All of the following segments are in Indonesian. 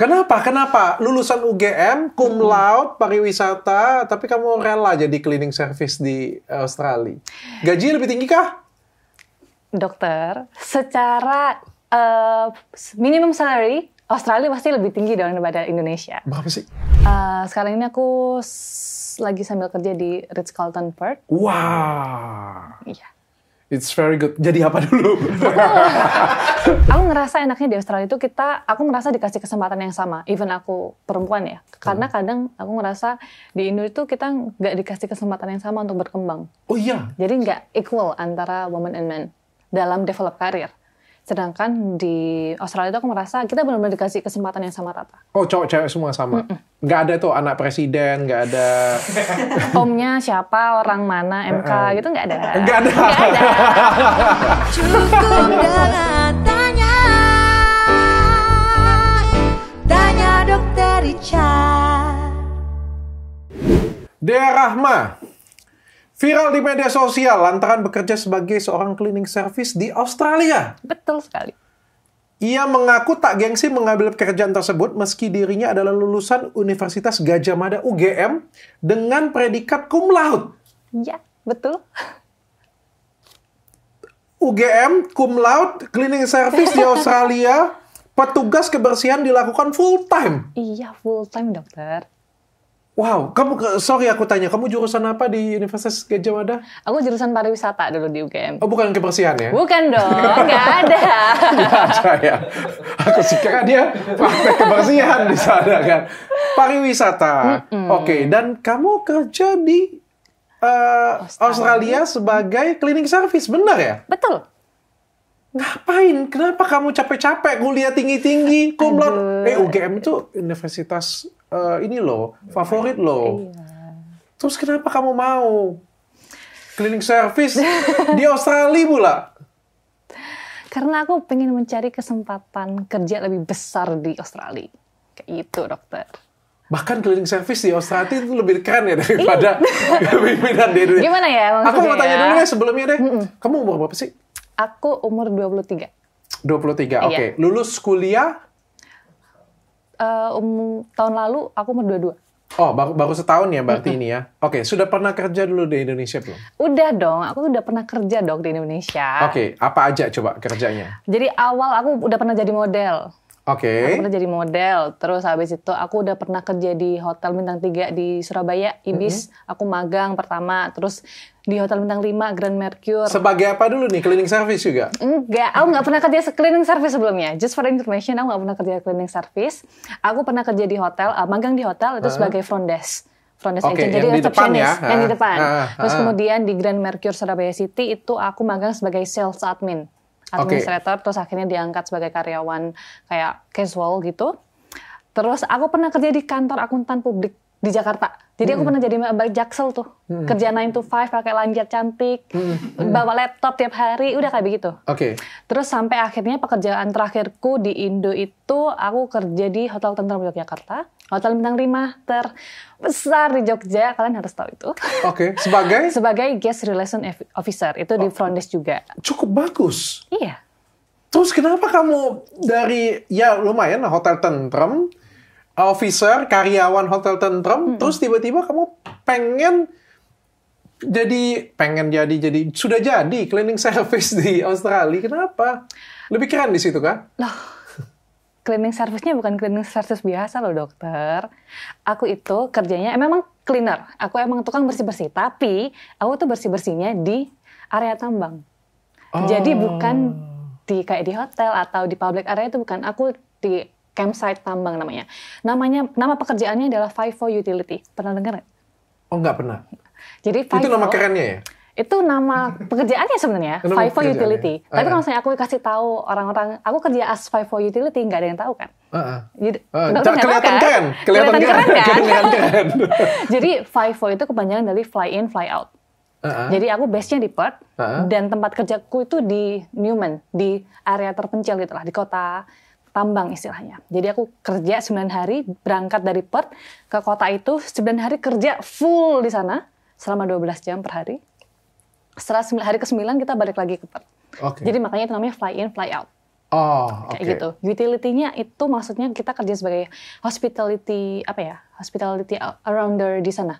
Kenapa? Kenapa? Lulusan UGM, cum laude, pariwisata, tapi kamu rela jadi cleaning service di Australia. Gaji lebih tinggi kah? Dokter, secara minimum salary, Australia pasti lebih tinggi daripada Indonesia. Berapa sih? Sekarang ini aku lagi sambil kerja di Ritz-Carlton Perth. Wah. Iya. It's very good. Jadi apa dulu? Aku ngerasa enaknya di Australia itu aku ngerasa dikasih kesempatan yang sama. Even aku perempuan ya. Karena kadang aku ngerasa di Indo itu kita nggak dikasih kesempatan yang sama untuk berkembang. Oh iya? Jadi nggak equal antara woman and man dalam develop karir. Sedangkan di Australia itu aku merasa kita benar-benar dikasih kesempatan yang sama rata. Oh, cowok-cewek semua sama? Nggak ada tuh anak presiden, nggak ada... Omnya siapa, orang mana, MK, gitu nggak ada. Nggak ada. Nggak ada. Cukup dengan tanya Dokter Richard. Dea Rahma, viral di media sosial lantaran bekerja sebagai seorang cleaning service di Australia. Betul sekali. Ia mengaku tak gengsi mengambil pekerjaan tersebut meski dirinya adalah lulusan Universitas Gadjah Mada UGM dengan predikat cum laude. Iya, betul. UGM, cum laude, cleaning service di Australia, petugas kebersihan dilakukan full time. Iya, full time dokter. Wow, sorry aku tanya, kamu jurusan apa di Universitas Gadjah Mada? Aku jurusan pariwisata dulu di UGM. Oh, bukan kebersihan ya? Bukan dong, nggak ada. Nggak ada ya? Aku sih kira dia praktek kebersihan di sana kan. Pariwisata. Oke, dan kamu kerja di Australia sebagai cleaning service, benar ya? Betul. Ngapain? Kenapa kamu capek-capek kuliah tinggi-tinggi? Cum laude. UGM itu universitas ini loh, favorit loh. Iya. Terus kenapa kamu mau cleaning service di Australia pula? Karena aku pengen mencari kesempatan kerja lebih besar di Australia. Kayak gitu, dokter. Bahkan cleaning service di Australia itu lebih keren ya daripada pimpinan di Indonesia. Gimana ya maksudnya? Aku mau tanya dulu ya sebelumnya deh. Kamu umur berapa sih? Aku umur 23. 23, oke. Iya. Lulus kuliah? Tahun lalu aku umur 22. Oh, baru setahun ya berarti ini ya. Oke, sudah pernah kerja dulu di Indonesia belum? Udah dong, aku udah pernah kerja dong di Indonesia. Oke, apa aja coba kerjanya? Jadi awal aku udah pernah jadi model. Oke. Aku pernah jadi model, terus habis itu aku udah pernah kerja di Hotel Bintang 3 di Surabaya, Ibis. Aku magang pertama, terus di Hotel Bintang 5 Grand Mercure. Sebagai apa dulu nih? Cleaning service juga? Enggak, aku nggak pernah kerja cleaning service sebelumnya. Just for information, aku nggak pernah kerja cleaning service. Aku pernah kerja di hotel, magang di hotel itu sebagai front desk. Front desk Oke, agent, jadi yang di depan ya? receptionist, yang di depan. Terus kemudian di Grand Mercure Surabaya City itu aku magang sebagai sales admin. Administrator, terus akhirnya diangkat sebagai karyawan kayak casual gitu. Terus aku pernah kerja di kantor akuntan publik di Jakarta. Jadi aku pernah jadi mbak Jaksel tuh. Kerja 9 to 5 pakai lanjat cantik, bawa laptop tiap hari, udah kayak begitu. Oke. Terus sampai akhirnya pekerjaan terakhirku di Indo itu aku kerja di Hotel Tentrem Yogyakarta. Hotel Bintang 5 terbesar di Jogja, kalian harus tahu itu. Oke, sebagai? Sebagai guest relation officer, itu di front desk juga. Cukup bagus. Iya. Terus kenapa kamu dari, ya lumayan Hotel Tentrem, officer, karyawan Hotel Tentrem, terus tiba-tiba kamu sudah jadi cleaning service di Australia. Kenapa? Lebih keren di situ kan? Loh, cleaning service-nya bukan cleaning service biasa loh dokter. Aku itu kerjanya memang cleaner. Aku emang tukang bersih-bersih. Tapi aku tuh bersih-bersihnya di area tambang. Jadi bukan kayak di hotel atau di public area, itu bukan. Aku di campsite tambang namanya. Nama pekerjaannya adalah FIFO Utility. Pernah dengar nggak? Oh, nggak pernah. Jadi itu nama kerennya ya? Itu nama pekerjaannya sebenarnya, FIFO Utility. Tapi kalau misalnya aku kasih tahu orang-orang, aku kerja as FIFO Utility, nggak ada yang tahu kan? Kelihatan keren. Kelihatan keren. Jadi FIFO itu kepanjangan dari fly in, fly out. Jadi aku base-nya di Perth, dan tempat kerjaku itu di Newman, di area terpencil gitu lah, di kota tambang istilahnya. Jadi aku kerja 9 hari, berangkat dari Perth ke kota itu, 9 hari kerja full di sana, selama 12 jam per hari. Setelah hari ke-9 kita balik lagi ke Perth. Okay. Jadi makanya itu namanya fly in, fly out. Oh, oke. Kayak gitu. Utility-nya itu maksudnya kita kerja sebagai hospitality arounder di sana.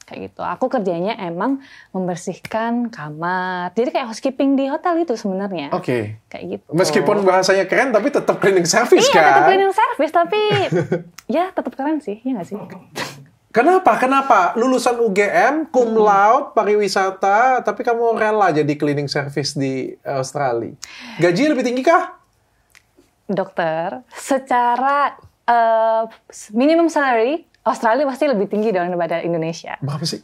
Kayak gitu. Aku kerjanya emang membersihkan kamar. Jadi kayak housekeeping di hotel itu sebenarnya. Oke. Kayak gitu. Meskipun bahasanya keren, tapi tetap cleaning service Iya, kan? tetap cleaning service, tapi ya tetap keren sih, ya nggak sih? Kenapa? Lulusan UGM, cum laude, pariwisata, tapi kamu rela jadi cleaning service di Australia. Gaji lebih tinggi kah? Dokter, secara minimum salary, Australia pasti lebih tinggi daripada Indonesia. Berapa sih?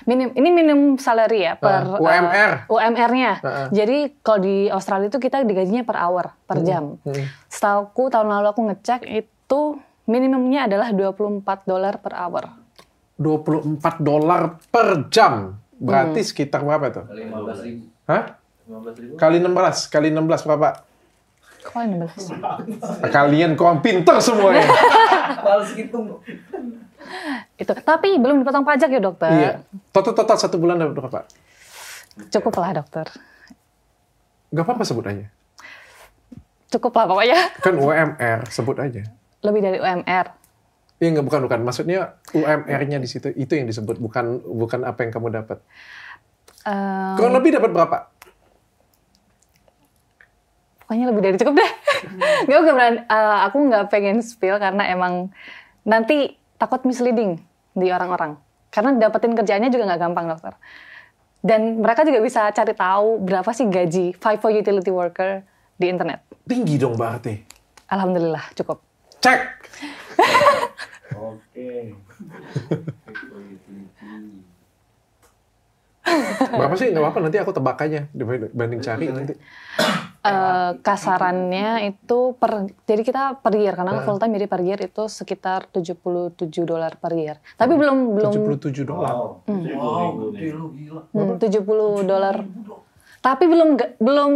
Ini minimum salary ya per UMR. UMR-nya. Jadi kalau di Australia itu kita digajinya per hour, per jam. Setauku tahun lalu aku ngecek itu minimumnya adalah $24 per hour. $24 per jam. Berarti sekitar berapa tuh? Kali 15.000. Hah? 15.000. Kali 16 berapa? Kok 16? Kalian kurang pinter semuanya. Males hitung. Itu. Tapi belum dipotong pajak ya dokter? Iya. Total 1 bulan dapat berapa? Cukup lah dokter. Gak apa-apa sebut aja. Cukup lah pokoknya. Kan UMR, sebut aja. Lebih dari UMR. Iya, nggak, bukan. Maksudnya UMR-nya di situ, itu yang disebut, bukan apa yang kamu dapat. Kurang lebih dapat berapa? Pokoknya lebih dari cukup deh. Aku nggak pengen spill karena emang nanti takut misleading di orang-orang. Karena dapetin kerjaannya juga nggak gampang dokter. Dan mereka juga bisa cari tahu berapa sih gaji FIFO utility worker di internet. Tinggi dong berarti. Alhamdulillah cukup. Cek! Oke. Berapa sih? Nggak apa-apa, nanti aku tebak aja dibanding cari nanti. Kasarannya itu jadi kita per year karena full time, jadi per year itu sekitar $77 per year. Tapi belum $77. Wow, gede lu gila. $70. Tapi belum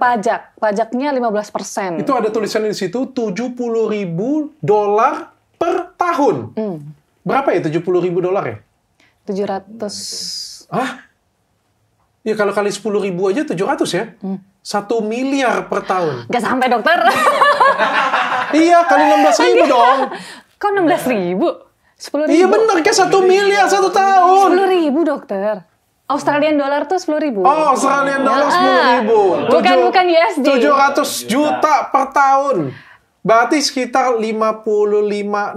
pajak. Pajaknya 15%. Itu ada tulisan di situ $70.000 per tahun. Berapa ya $70.000 ya? 700. Hah? Ya kalau kali 10.000 aja 700 ya? 1 miliar per tahun. Nggak sampai dokter. Iya, kali 16.000 dong. Kok 16.000? 10.000? Iya bener, kayak 1 miliar 1 tahun. 10.000 dokter. Australian dollar tuh 10.000. Oh, Australian dollar 10.000. Bukan USD. 700 juta per tahun. Berarti sekitar 55-60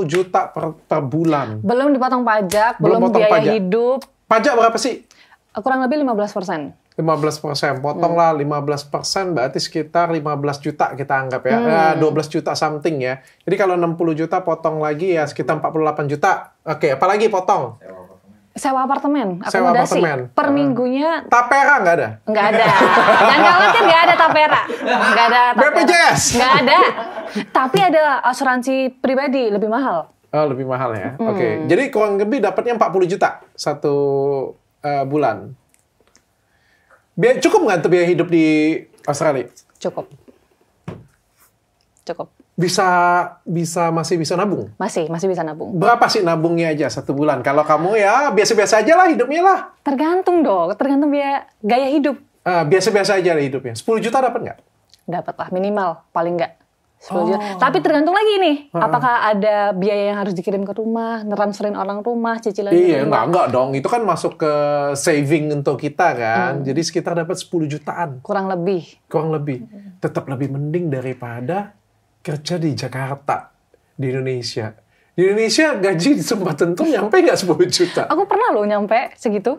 juta per bulan. Belum dipotong pajak, belum potong biaya pajak. hidup. Pajak berapa sih? Kurang lebih 15%. 15%. Potonglah 15%, berarti sekitar 15 juta kita anggap ya. 12 juta something ya. Jadi kalau 60 juta potong lagi ya sekitar 48 juta. Oke, apalagi potong? Sewa apartemen, Sewa akomodasi. apartemen. Per minggunya Tapera nggak ada? nggak ada. Jangan khawatir, nggak ada tapera. Nggak ada tapera. BPJS? Nggak ada. Tapi ada asuransi pribadi, lebih mahal. Oh, lebih mahal ya. Oke. Jadi kurang lebih dapatnya 40 juta satu bulan. Cukup nggak untuk biaya hidup di Australia? Cukup. Masih bisa nabung? Masih bisa nabung. Berapa sih nabungnya aja satu bulan? Kalau kamu ya biasa-biasa aja lah hidupnya lah. Tergantung dong, tergantung biaya gaya hidup. Biasa-biasa aja lah hidupnya. 10 juta dapat nggak? Dapat lah, minimal, paling nggak 10 juta. Tapi tergantung lagi nih, apakah ada biaya yang harus dikirim ke rumah, transferin orang rumah, cicilan Iya, rumah. enggak dong. Itu kan masuk ke saving untuk kita kan. Jadi sekitar dapat 10 jutaan. Kurang lebih. Tetap lebih mending daripada kerja di Jakarta, di Indonesia. Di Indonesia gaji di tempat tentu nyampe nggak 10 juta? Aku pernah loh nyampe segitu.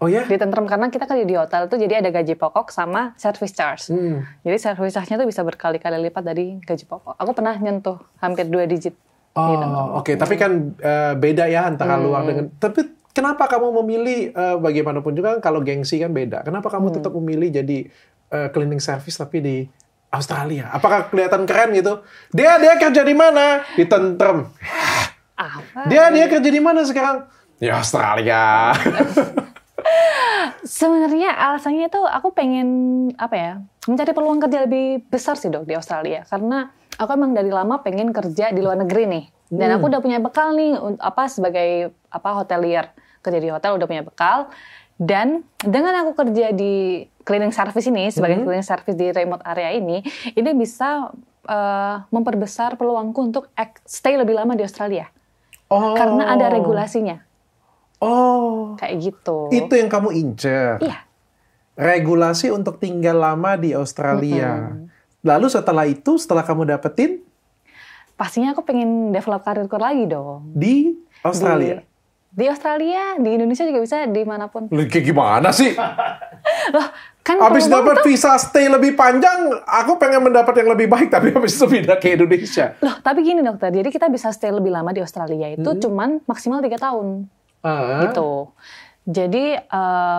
Oh ya? Di Tentrem, karena kita kerja di hotel tuh jadi ada gaji pokok sama service charge. Jadi service charge-nya tuh bisa berkali-kali lipat dari gaji pokok. Aku pernah nyentuh hampir 2 digit. Oh, oke. Tapi kan beda ya antara luar dengan... Tapi kenapa kamu memilih, bagaimanapun juga kalau gengsi kan beda. Kenapa kamu tetap memilih jadi cleaning service tapi di Australia? Apakah kelihatan keren gitu? Dia kerja di mana? Di Tentrem. Apa? Dia kerja di mana sekarang? Di Australia. Sebenarnya alasannya itu aku pengen mencari peluang kerja lebih besar sih dok di Australia, karena aku emang dari lama pengen kerja di luar negeri nih, dan aku udah punya bekal nih sebagai hotelier, kerja di hotel udah punya bekal, dan dengan aku kerja di cleaning service ini, sebagai cleaning service di remote area ini bisa memperbesar peluangku untuk stay lebih lama di Australia. Oh. Karena ada regulasinya. Oh. Kayak gitu. Itu yang kamu incer. Iya. Regulasi untuk tinggal lama di Australia. Lalu setelah kamu dapetin? Pastinya aku pengen develop karirku lagi dong. Di Australia? Di Australia, di Indonesia juga bisa, dimanapun. Kayak gimana sih? Loh, kan Habis peluang dapat tuh- visa stay lebih panjang, aku pengen mendapat yang lebih baik, tapi habis itu pindah ke Indonesia. Loh, tapi gini dokter, jadi kita bisa stay lebih lama di Australia itu cuman maksimal 3 tahun. Gitu. Jadi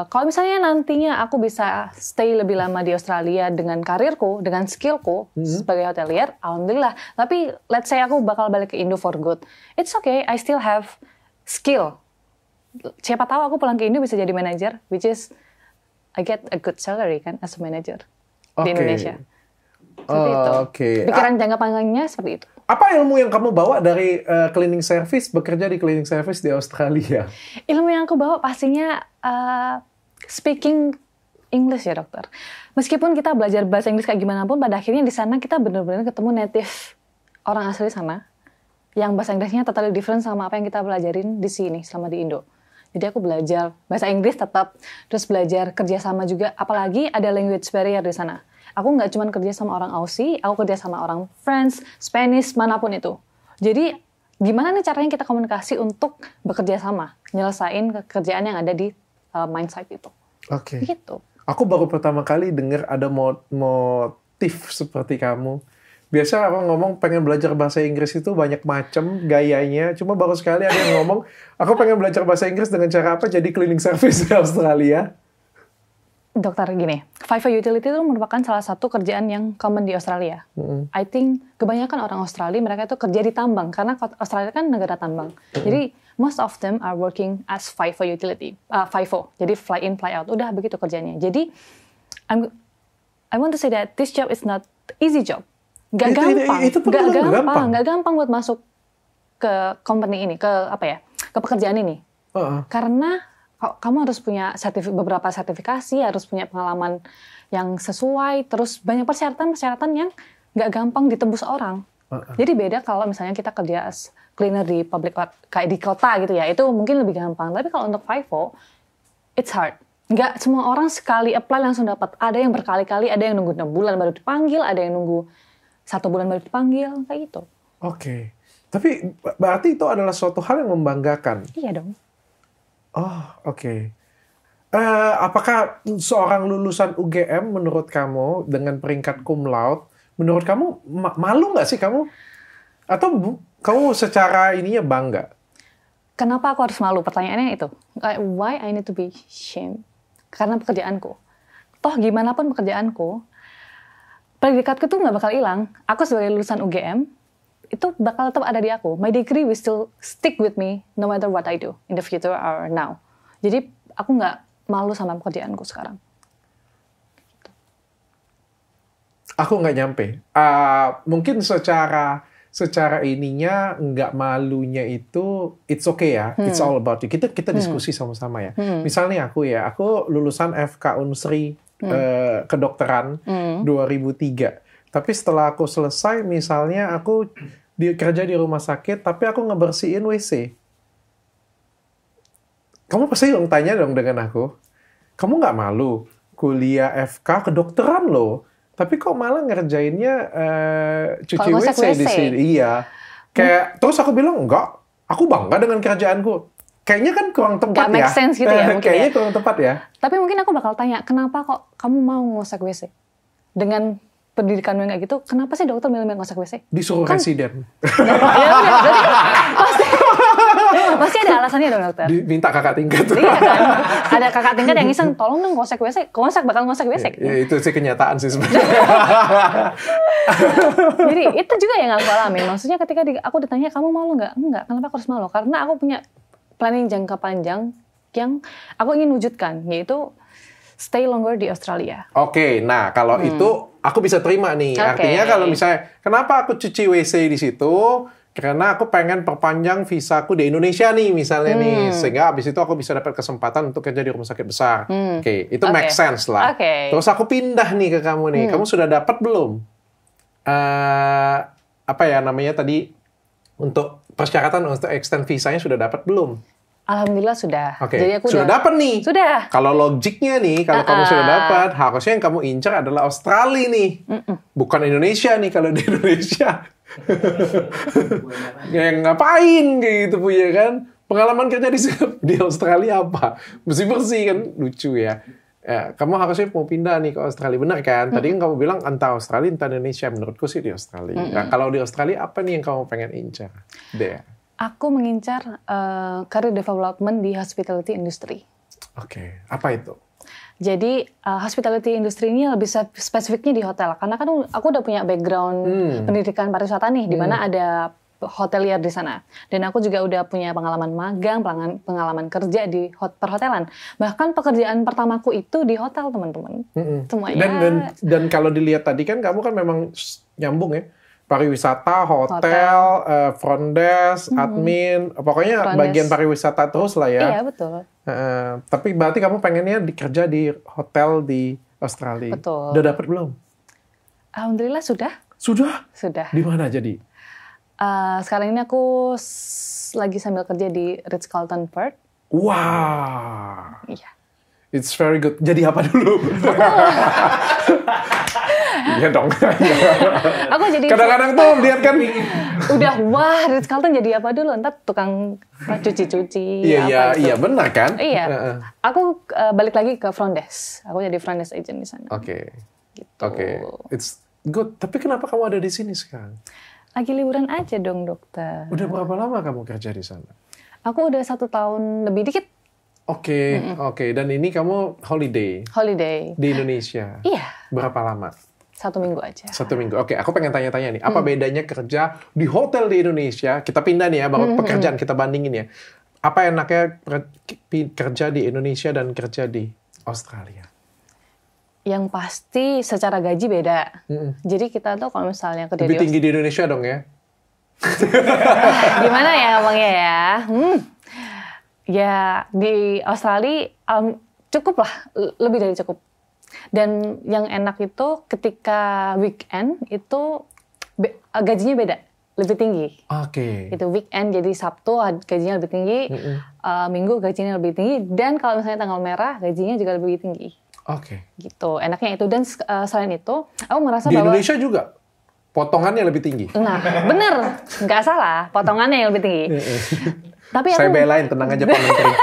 kalau misalnya nantinya aku bisa stay lebih lama di Australia dengan karirku, dengan skillku sebagai hotelier, alhamdulillah. Tapi let's say aku bakal balik ke Indo for good. It's okay, I still have skill. Siapa tahu aku pulang ke Indo bisa jadi manager, which is I get a good salary kan as a manager di Oke. Indonesia. Seperti itu. Oke. Pikiran jangka panjangnya seperti itu. Apa ilmu yang kamu bawa dari cleaning service, bekerja di cleaning service di Australia? Ilmu yang aku bawa pastinya speaking English ya dokter. Meskipun kita belajar bahasa Inggris kayak gimana pun, pada akhirnya di sana kita benar-benar ketemu native orang asli sana yang bahasa Inggrisnya totally different sama apa yang kita pelajarin di sini selama di Indo. Jadi aku belajar bahasa Inggris tetap, terus belajar kerjasama juga. Apalagi ada language barrier di sana. Aku nggak cuma kerja sama orang Aussie, aku kerja sama orang French, Spanish, manapun itu. Jadi gimana nih caranya kita komunikasi untuk bekerja sama, nyelesain kerjaan yang ada di mine site itu. Oke. Gitu. Aku baru pertama kali dengar ada motif seperti kamu. Biasa orang ngomong pengen belajar bahasa Inggris itu banyak macam gayanya. Cuma baru sekali ada yang ngomong, aku pengen belajar bahasa Inggris dengan cara apa? Jadi cleaning service di Australia. Dokter gini, FIFO utility itu merupakan salah satu kerjaan yang common di Australia. I think kebanyakan orang Australia mereka itu kerja di tambang karena Australia kan negara tambang. Jadi most of them are working as FIFO utility, FIFO. Jadi fly in fly out. Udah begitu kerjanya. Jadi I want to say that this job is not easy job. Gak gampang. itu benar-benar gampang. Gak gampang buat masuk ke company ini, ke pekerjaan ini. Karena kamu harus punya beberapa sertifikasi, harus punya pengalaman yang sesuai, terus banyak persyaratan-persyaratan yang nggak gampang ditembus orang. Jadi beda kalau misalnya kita kerja as cleaner di public kayak di kota gitu ya, itu mungkin lebih gampang. Tapi kalau untuk FIFO, it's hard. Nggak semua orang sekali apply langsung dapat. Ada yang berkali-kali, ada yang nunggu 6 bulan baru dipanggil, ada yang nunggu 1 bulan baru dipanggil, kayak gitu. Oke. Tapi berarti itu adalah suatu hal yang membanggakan. Iya dong. Oh, oke. Apakah seorang lulusan UGM menurut kamu dengan peringkat cum laude, menurut kamu malu nggak sih kamu? Atau kamu secara ininya bangga? Kenapa aku harus malu? Pertanyaannya itu. Why I need to be ashamed? Karena pekerjaanku. Toh gimana pun pekerjaanku, predikatku tuh nggak bakal hilang. Aku sebagai lulusan UGM, itu bakal tetap ada di aku. My degree will still stick with me no matter what I do in the future or now. Jadi aku nggak malu sama pekerjaanku sekarang. Aku nggak nyampe. Mungkin secara ininya nggak malunya itu it's okay ya. It's all about you. Kita diskusi sama-sama ya. Misalnya aku lulusan FK Unsri kedokteran 2003. Tapi setelah aku selesai, misalnya aku kerja di rumah sakit, tapi aku ngebersihin WC. Kamu pasti tanya dong dengan aku, kamu nggak malu kuliah FK kedokteran loh, tapi kok malah ngerjainnya cuci WC di sini? Iya. Terus aku bilang, enggak, aku bangga dengan kerjaanku. Kayaknya kan kurang tepat Gak make sense gitu ya, mungkin Kayaknya ya. kurang tepat ya. Tapi mungkin aku bakal tanya, kenapa kok kamu mau ngosek WC? Dengan pendidikanmu yang kayak gitu, kenapa sih dokter milih ngosek WC? Disuruh residen. Ya udah, berarti pasti ada alasannya dong dokter. Minta kakak tingkat. Iya kan? Ada kakak tingkat yang iseng, tolong dong ngosek WC. Bakal ngosek WC. Ya, itu sih kenyataan sih sebenarnya. Jadi itu juga yang aku alami. Maksudnya ketika aku ditanya, kamu malu nggak? Enggak. Kenapa aku harus malu? Karena aku punya planning jangka panjang yang aku ingin wujudkan, yaitu stay longer di Australia. Oke, nah kalau itu aku bisa terima nih. Oke. Artinya kalau misalnya, kenapa aku cuci WC di situ? Karena aku pengen perpanjang visaku di Indonesia nih, misalnya nih. Sehingga abis itu aku bisa dapat kesempatan untuk kerja di rumah sakit besar. Oke, itu make sense lah. Terus aku pindah nih ke kamu nih. Kamu sudah dapat belum? Apa ya namanya tadi, untuk persyaratan untuk extend visanya sudah dapat belum? Alhamdulillah sudah. Oke, Jadi aku sudah dapat nih. Sudah. Kalau logiknya nih, kalau kamu sudah dapat, harusnya yang kamu incar adalah Australia nih. Bukan Indonesia nih, kalau di Indonesia. Ya ngapain kayak gitu punya kan? Pengalaman kerja di Australia apa? Bersih-bersih kan, lucu ya. Ya, kamu harusnya mau pindah nih ke Australia, benar kan? Tadi kan kamu bilang entah Australia, entah Indonesia. Menurutku sih di Australia. Nah, kalau di Australia, apa nih yang kamu pengen incar? Dea. Aku mengincar career development di hospitality industry. Oke, apa itu? Jadi hospitality industry ini lebih spesifiknya di hotel. Karena kan aku udah punya background pendidikan pariwisata nih, di mana ada hotelier di sana. Dan aku juga udah punya pengalaman magang, pengalaman kerja di perhotelan. Bahkan pekerjaan pertamaku itu di hotel, teman-teman. Semuanya. Dan kalau dilihat tadi kan kamu kan memang nyambung ya. Pariwisata, hotel. Front desk, admin, pokoknya Front bagian desk. pariwisata terus lah ya. Iya, betul. Tapi berarti kamu pengennya kerja di hotel di Australia. Betul. Udah dapat belum? Alhamdulillah sudah. Sudah? Sudah. Di mana jadi? Sekarang ini aku lagi sambil kerja di Ritz-Carlton Perth. Wah. Iya. It's very good. Jadi apa dulu? Iya dong. Aku jadi Kadang-kadang tuh lihat kan. udah wah Ritz-Carlton jadi apa dulu? Ntar tukang cuci-cuci. Iya, benar kan? Iya. Aku balik lagi ke front desk. Aku jadi front desk agent di sana. Oke. Gitu. Oke. It's good. Tapi kenapa kamu ada di sini sekarang? Lagi liburan aja dong, dokter. Udah berapa lama kamu kerja di sana? Aku udah 1 tahun lebih dikit Oke. Dan ini kamu holiday holiday. di Indonesia. Iya, Berapa lama? 1 minggu aja. 1 minggu. Oke, aku pengen tanya-tanya nih. Apa bedanya kerja di hotel di Indonesia? Kita pindah nih ya, baru pekerjaan kita bandingin ya. Apa enaknya kerja di Indonesia dan kerja di Australia? Yang pasti secara gaji beda. Jadi kita tuh kalau misalnya kerja Lebih di tinggi di Indonesia dong ya? gimana ya ngomongnya ya? Ya di Australia cukup lah, lebih dari cukup. Dan yang enak itu ketika weekend itu gajinya beda, lebih tinggi. Oke. Itu weekend jadi Sabtu gajinya lebih tinggi, Minggu gajinya lebih tinggi, dan kalau misalnya tanggal merah gajinya juga lebih tinggi. Oke. Gitu, enaknya itu. Dan selain itu, aku merasa Di bahwa Indonesia juga potongannya lebih tinggi. nah, bener, nggak salah, potongannya yang lebih tinggi. Tapi Saya aku, belain, tenang aja Pak Menteri.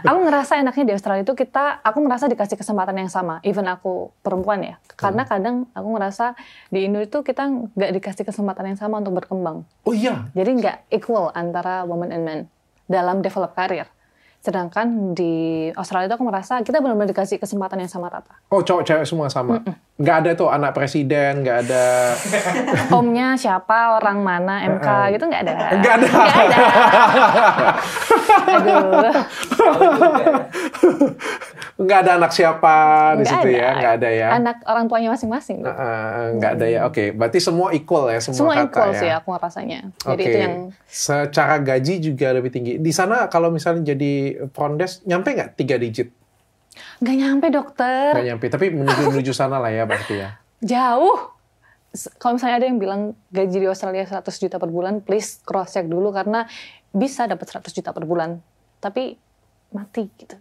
aku ngerasa enaknya di Australia itu aku merasa dikasih kesempatan yang sama. Even aku perempuan ya. Karena kadang aku ngerasa di Indo itu kita nggak dikasih kesempatan yang sama untuk berkembang. Oh iya. Jadi nggak equal antara woman and men dalam develop karir. Sedangkan di Australia itu aku merasa kita benar-benar dikasih kesempatan yang sama rata. Oh, cowok cewek semua sama. Nggak ada tuh anak presiden, nggak ada. Omnya siapa, orang mana, MK gitu nggak ada. Nggak ada. Nggak ada. Aduh. Nggak ada anak siapa di Nggak situ ada. ya, nggak ada ya. Anak orang tuanya masing-masing. Nggak ada ya. Oke, berarti semua equal ya, Semua kata equal ya. sih aku rasanya. Jadi Oke. itu yang Secara gaji juga lebih tinggi. Di sana kalau misalnya jadi front desk, nyampe nggak 3 digit? nggak nyampe dokter. Nggak nyampe, tapi menuju sana lah ya berarti ya. Jauh. Kalau misalnya ada yang bilang gaji di Australia 100 juta per bulan, please cross check dulu karena bisa dapat 100 juta per bulan. Tapi mati gitu.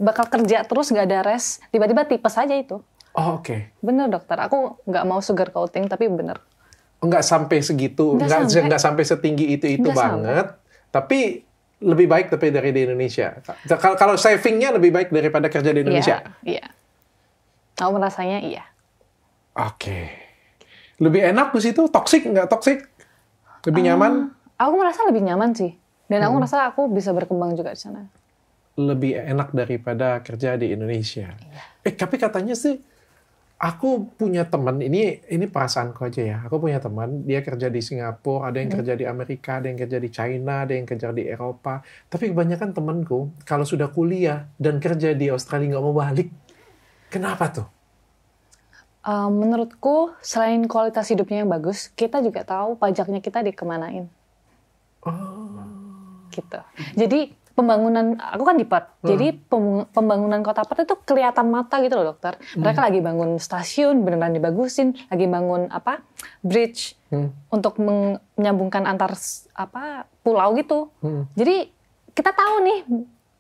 Bakal kerja terus nggak ada rest, tiba-tiba tipes aja itu. Oh, oke. Bener dokter, aku nggak mau sugar coating tapi bener. Nggak sampai segitu, nggak sampai setinggi itu Nggak banget. Tapi lebih baik dari di Indonesia. Kalau savingnya lebih baik daripada kerja di Indonesia. Iya. Aku merasanya iya. Oke. Lebih enak di situ? Toxic nggak toxic? Lebih nyaman? Aku merasa lebih nyaman sih. Dan aku merasa aku bisa berkembang juga di sana. Lebih enak daripada kerja di Indonesia. Tapi katanya sih, aku punya teman, ini perasaanku aja ya. Aku punya teman, dia kerja di Singapura, ada yang kerja di Amerika, ada yang kerja di China, ada yang kerja di Eropa. Tapi kebanyakan temanku, kalau sudah kuliah dan kerja di Australia nggak mau balik. Kenapa tuh? Menurutku selain kualitas hidupnya yang bagus, kita juga tahu pajaknya kita dikemanain. Gitu. Jadi pembangunan, aku kan di Perth, jadi pembangunan kota Perth itu kelihatan mata gitu loh dokter. Mereka lagi bangun stasiun, beneran dibagusin, lagi bangun bridge untuk menyambungkan antar pulau gitu. Jadi kita tahu nih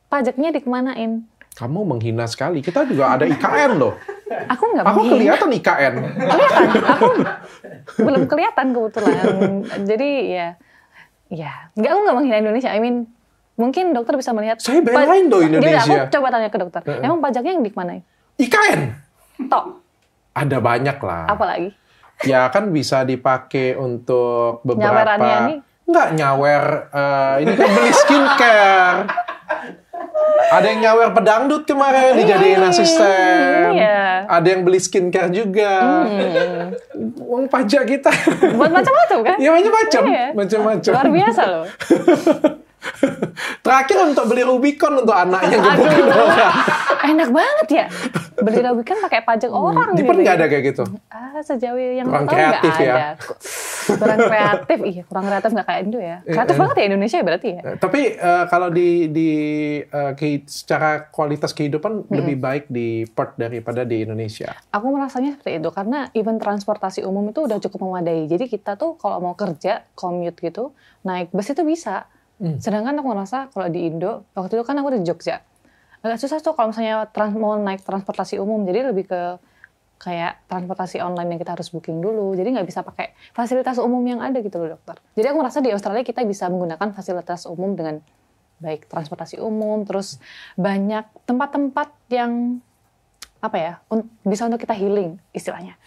pajaknya dikemanain. Kamu menghina sekali. Kita juga ada IKN loh. Aku nggak Aku menghina. kelihatan IKN. Kelihatan, aku belum kelihatan kebetulan. Jadi aku nggak menghina Indonesia. I mean, mungkin dokter bisa melihat. Saya belain loh Indonesia. Jadi aku coba tanya ke dokter. Emang pajaknya yang dikemanain? IKN. Tok. Ada banyak lah. Apa lagi? Ya kan bisa dipakai untuk beberapa. Nyawerannya nih? Nggak nyawer. Ini kan beli skincare. Ada yang nyawer pedangdut kemarin dijadiin asisten. Iya. Ada yang beli skincare juga. Uang pajak kita. Buat macam-macam kan? Ya macam-macam. Iya. Macam-macam. Luar biasa loh. Terakhir untuk beli Rubicon untuk anaknya gebukin orang. Enak banget ya. Beli Rubicon pakai pajak orang. Di Perth nggak ada kayak gitu. Sejauh yang Kurang aku tahu nggak kreatif ya. ada. Kurang kreatif, iya. Kurang kreatif nggak kayak Indo ya. Kreatif banget ya Indonesia berarti ya. Tapi kalau secara kualitas kehidupan lebih baik di Perth daripada di Indonesia. Aku merasanya seperti itu karena even transportasi umum itu udah cukup memadai. Jadi kita tuh kalau mau kerja, commute gitu, naik bus itu bisa. Sedangkan aku merasa kalau di Indo, waktu itu kan aku di Jogja. Agak susah tuh kalau misalnya mau naik transportasi umum. Jadi lebih ke kayak transportasi online yang kita harus booking dulu. Jadi nggak bisa pakai fasilitas umum yang ada gitu loh dokter. Jadi aku merasa di Australia kita bisa menggunakan fasilitas umum dengan baik, transportasi umum, terus banyak tempat-tempat yang bisa untuk kita healing istilahnya.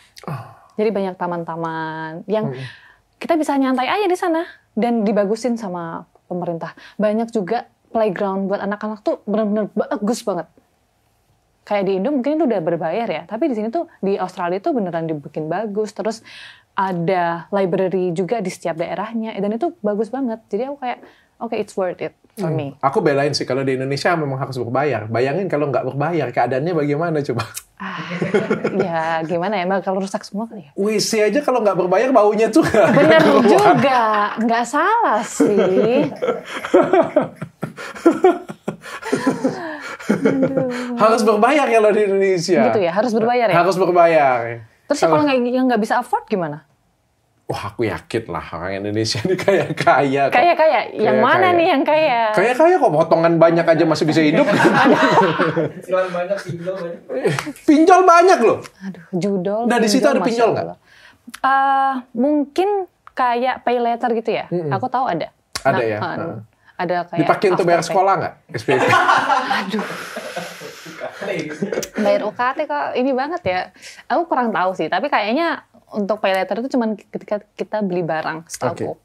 Jadi banyak taman-taman yang kita bisa nyantai aja di sana dan dibagusin sama pemerintah. Banyak juga playground buat anak-anak tuh benar-benar bagus banget. Kayak di Indo mungkin itu udah berbayar ya, tapi di sini tuh di Australia tuh beneran dibikin bagus. Terus ada library juga di setiap daerahnya dan itu bagus banget. Jadi aku kayak okay, it's worth it for me. Aku belain sih kalau di Indonesia memang harus berbayar. Bayangin kalau nggak berbayar, keadaannya bagaimana coba? Ya gimana ya, kalau rusak semua kali ya. WC aja kalau nggak berbayar baunya tuh. Bener juga, nggak salah sih. Harus berbayar kalau di Indonesia. Gitu ya, harus berbayar ya? Harus berbayar. Terus kalau nggak bisa afford gimana? Wah, aku yakin lah orang Indonesia ini kaya-kaya. Kaya-kaya? Yang mana nih yang kaya? Kaya-kaya kok, potongan banyak aja masih bisa hidup. Silang banyak, pinjol banyak. Pinjol banyak loh. Aduh, judol. Nah, di situ ada pinjol nggak? Mungkin kayak pay letter gitu ya. Aku tahu ada. Ada ya? Ada kayak dipakai untuk bayar sekolah nggak? SPP? Aduh. Bayar UKT kok ini banget ya. Aku kurang tahu sih, tapi kayaknya untuk pay letter itu cuma ketika kita beli barang, setahu.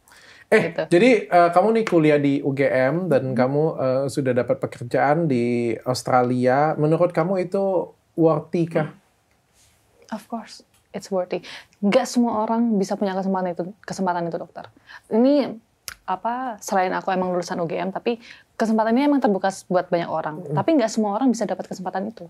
Gitu. Jadi kamu nih kuliah di UGM dan kamu sudah dapat pekerjaan di Australia. Menurut kamu itu worthy kah? Of course, it's worthy. Gak semua orang bisa punya kesempatan itu dokter. Ini selain aku emang lulusan UGM, tapi kesempatan ini emang terbuka buat banyak orang. Tapi nggak semua orang bisa dapat kesempatan itu.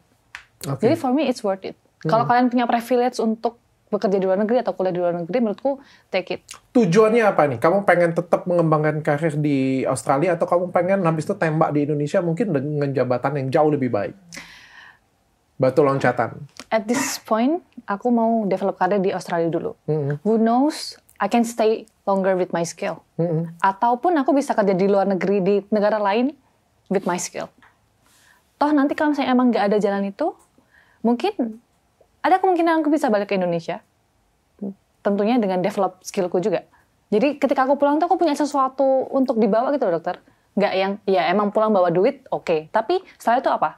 Jadi for me it's worth it. Kalau kalian punya privilege untuk bekerja di luar negeri atau kuliah di luar negeri, menurutku take it. Tujuannya apa nih? Kamu pengen tetap mengembangkan karir di Australia atau kamu pengen habis itu tembak di Indonesia mungkin dengan jabatan yang jauh lebih baik? Batu loncatan. At this point, aku mau develop karir di Australia dulu. Who knows, I can stay longer with my skill. Ataupun aku bisa kerja di luar negeri, di negara lain with my skill. Toh nanti kalau misalnya emang nggak ada jalan itu, mungkin ada kemungkinan aku bisa balik ke Indonesia. Tentunya dengan develop skillku juga. Jadi ketika aku pulang tuh aku punya sesuatu untuk dibawa gitu loh dokter. Nggak yang, ya emang pulang bawa duit, oke. Tapi setelah itu apa?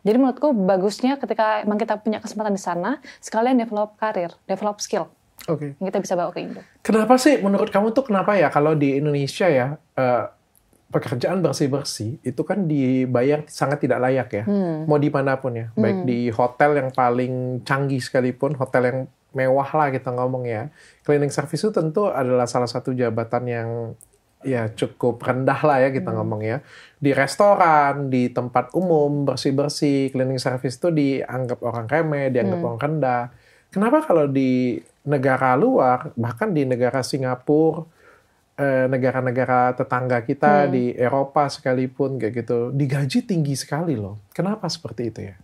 Jadi menurutku bagusnya ketika emang kita punya kesempatan di sana, sekalian develop karir, develop skill. Oke. Yang kita bisa bawa ke Indo. Kenapa sih menurut kamu tuh kenapa ya kalau di Indonesia ya pekerjaan bersih-bersih itu kan dibayar sangat tidak layak ya. Mau dimanapun ya. Baik di hotel yang paling canggih sekalipun, hotel yang mewah lah kita ngomong ya. Cleaning service itu tentu adalah salah satu jabatan yang ya cukup rendah lah ya kita ngomong ya. Di restoran, di tempat umum, bersih-bersih, cleaning service itu dianggap orang remeh, dianggap orang rendah. Kenapa kalau di negara luar, bahkan di negara Singapura, negara-negara tetangga kita di Eropa sekalipun kayak gitu, digaji tinggi sekali loh. Kenapa seperti itu ya?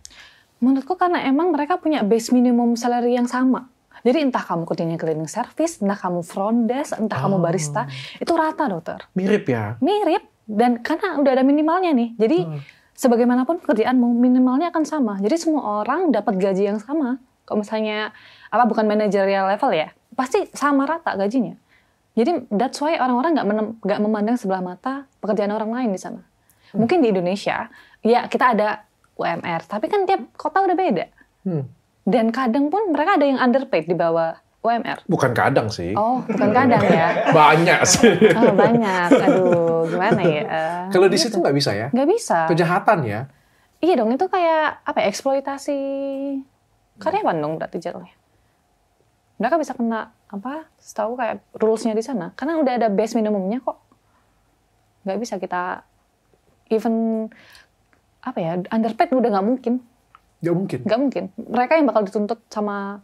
Menurutku karena emang mereka punya base minimum salary yang sama. Jadi entah kamu kerjanya cleaning service, entah kamu front desk, entah kamu barista, itu rata dokter. Mirip ya? Mirip, dan karena udah ada minimalnya nih. Jadi sebagaimanapun kerjaanmu, minimalnya akan sama. Jadi semua orang dapat gaji yang sama. Kalau misalnya, bukan managerial level ya, pasti sama rata gajinya. Jadi that's why orang-orang nggak memandang sebelah mata pekerjaan orang lain di sana. Mungkin di Indonesia, ya kita ada UMR, tapi kan tiap kota udah beda. Dan kadang pun mereka ada yang underpaid di bawah UMR. Bukan kadang sih. Oh, bukan kadang ya. Banyak sih. Oh, banyak. Aduh, gimana ya? Kalau di situ nggak bisa ya? Nggak bisa. Kejahatan ya? Iya dong, itu kayak eksploitasi karyawan dong berarti jatuhnya. Mereka bisa kena setahu kayak rules-nya di sana. Karena udah ada base minimumnya kok. Nggak bisa kita even underpaid udah nggak mungkin. Nggak mungkin. Nggak mungkin. Mereka yang bakal dituntut sama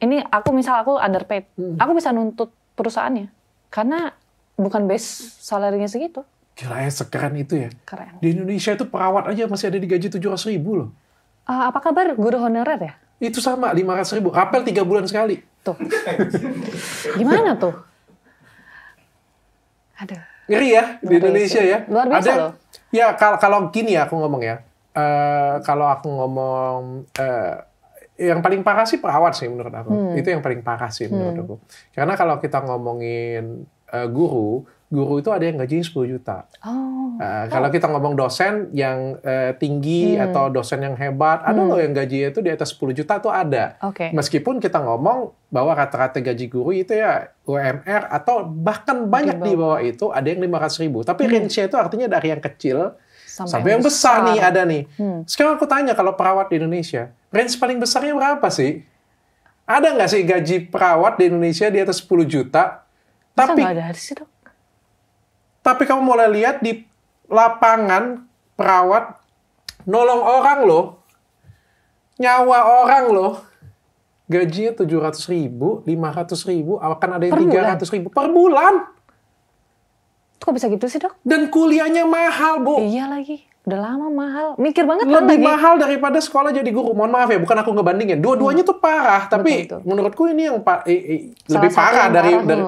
ini aku underpaid. Aku bisa nuntut perusahaannya. Karena bukan base salary-nya segitu. Gila ya, sekeren itu ya. Keren. Di Indonesia itu perawat aja masih ada digaji 700.000 loh. Apa kabar guru honorer ya? Itu sama, 500.000. Rapel 3 bulan sekali. Tuh. Gimana tuh? Aduh. Ngeri ya di Indonesia ya. Luar biasa loh. Ya kalau gini ya aku ngomong ya. Kalau aku ngomong yang paling parah sih perawat sih menurut aku. Itu yang paling parah sih menurut aku. Karena kalau kita ngomongin guru itu ada yang gajinya 10 juta. Kalau kita ngomong dosen yang tinggi atau dosen yang hebat, ada loh yang gajinya itu di atas 10 juta tuh ada. Okay. Meskipun kita ngomong bahwa rata-rata gaji guru itu ya UMR atau bahkan banyak di bawah itu ada yang 500.000. Tapi range-nya itu artinya dari yang kecil sampai yang besar nih ada nih. Sekarang aku tanya kalau perawat di Indonesia, range paling besarnya berapa sih? Ada nggak sih gaji perawat di Indonesia di atas 10 juta? Tapi nggak ada sih dok. Tapi kamu mulai lihat di lapangan perawat nolong orang loh, nyawa orang loh, gajinya 700.000, 500.000, akan ada yang 300.000 per bulan. Kok bisa gitu sih dok? Dan kuliahnya mahal, Bu. Iya lagi, udah lama mahal. Mikir banget kan lagi. Lebih mahal daripada sekolah jadi guru. Mohon maaf ya, bukan aku ngebandingin. Dua-duanya tuh parah. Tapi menurutku ini yang lebih parah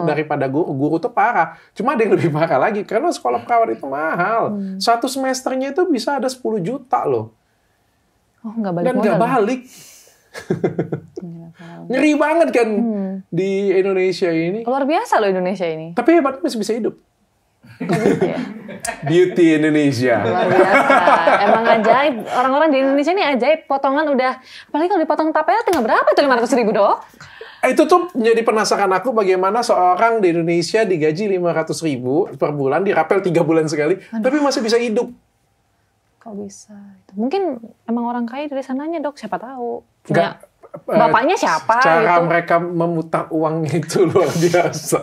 daripada guru. Guru tuh parah. Cuma ada yang lebih parah lagi. Karena sekolah perawat itu mahal. Satu semesternya itu bisa ada 10 juta loh. Oh, nggak balik dan modal. nggak balik. Ngeri banget kan di Indonesia ini. Luar biasa loh Indonesia ini. Tapi hebatnya masih bisa hidup. Gitu ya? Beauty Indonesia. Luar biasa. Emang ajaib. Orang-orang di Indonesia ini ajaib. Potongan udah, apalagi kalau dipotong tapel tinggal berapa tuh 500.000 dok? Itu tuh menjadi penasaran aku bagaimana seorang di Indonesia digaji 500.000 per bulan, dirapel 3 bulan sekali, tapi masih bisa hidup. Kok bisa? Mungkin emang orang kaya dari sananya dok, siapa tahu. Nggak, bapaknya siapa cara gitu. mereka memutar uang itu luar biasa.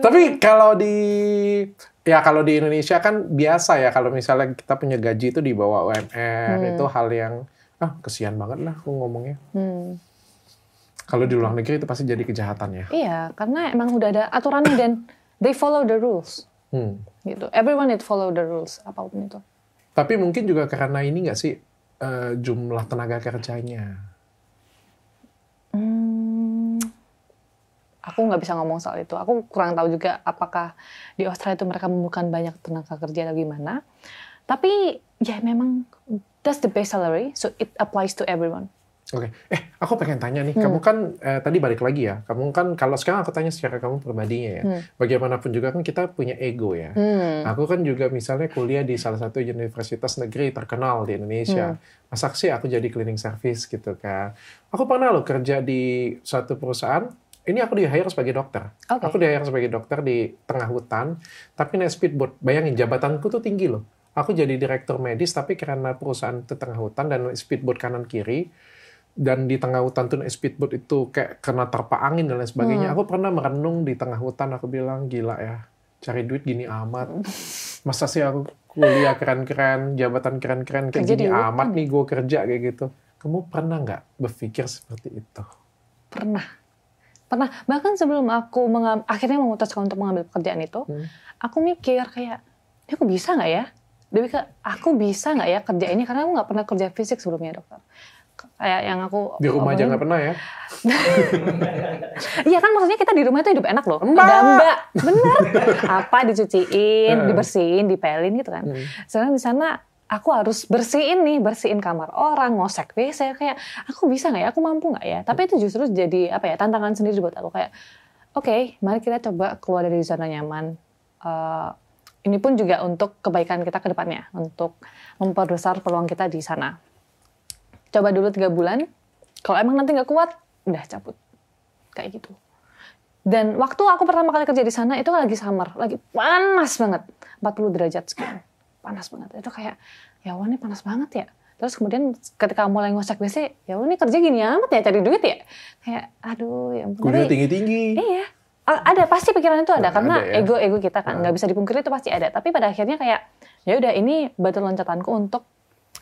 Tapi kalau di Indonesia kan biasa ya, kalau misalnya kita punya gaji itu di bawah UMR, itu hal yang kesian banget lah aku ngomongnya. Kalau di luar negeri itu pasti jadi kejahatan ya. Iya, karena emang udah ada aturannya dan they follow the rules. Gitu. Everyone need follow the rules apapun itu. Tapi mungkin juga karena ini nggak sih jumlah tenaga kerjanya. Aku nggak bisa ngomong soal itu. Aku kurang tahu juga apakah di Australia itu mereka memerlukan banyak tenaga kerja atau gimana. Tapi ya memang that's the base salary, so it applies to everyone. Oke. Aku pengen tanya nih, kamu kan tadi balik lagi ya. Kamu kan kalau sekarang aku tanya secara kamu pribadinya ya. Bagaimanapun juga kan kita punya ego ya. Aku kan juga misalnya kuliah di salah satu universitas negeri terkenal di Indonesia. Masa sih aku jadi cleaning service gitu kan. Aku pernah loh kerja di suatu perusahaan. Ini aku di-hire sebagai dokter. Okay. Aku di-hire sebagai dokter di tengah hutan, tapi naik speedboat. Bayangin, jabatanku tuh tinggi loh. Aku jadi direktur medis, tapi karena perusahaan itu tengah hutan dan naik speedboat kanan-kiri, dan di tengah hutan tuh naik speedboat itu kayak kena terpa angin dan lain sebagainya. Aku pernah merenung di tengah hutan, aku bilang, gila ya, cari duit gini amat. Masa sih aku kuliah keren-keren, jabatan keren-keren, kayak gini amat nih gue kerja kayak gitu. Kamu pernah nggak berpikir seperti itu? Pernah. Bahkan sebelum aku akhirnya memutuskan untuk mengambil pekerjaan itu, aku mikir kayak, ini aku bisa nggak ya? Aku bisa nggak ya kerja ini? Karena aku nggak pernah kerja fisik sebelumnya, dokter. Kayak yang aku Di rumah aja nggak pernah ya? Iya kan, maksudnya kita di rumah itu hidup enak loh. Mbak. Ada mbak, bener. Apa dicuciin, dibersihin, dipelin gitu kan. Sedangkan di sana aku harus bersihin kamar orang, ngosek WC, kayak aku bisa nggak ya, aku mampu nggak ya? Tapi itu justru jadi tantangan sendiri buat aku, kayak oke, mari kita coba keluar dari zona nyaman. Ini pun juga untuk kebaikan kita ke depannya, untuk memperbesar peluang kita di sana. Coba dulu 3 bulan, kalau emang nanti nggak kuat, udah cabut, kayak gitu. Dan waktu aku pertama kali kerja di sana itu lagi summer, lagi panas banget, 40 derajat sekian. Panas banget, itu kayak ya wah ini panas banget ya. Terus kemudian ketika mulai ngosek WC, ya wah ini kerja gini amat ya, cari duit ya. Kayak aduh ya ampun. Kuliah tinggi-tinggi. Iya, ada pasti pikiran itu ada karena ya. ego kita kan nggak bisa dipungkiri itu pasti ada. Tapi pada akhirnya kayak ya udah ini batu loncatanku untuk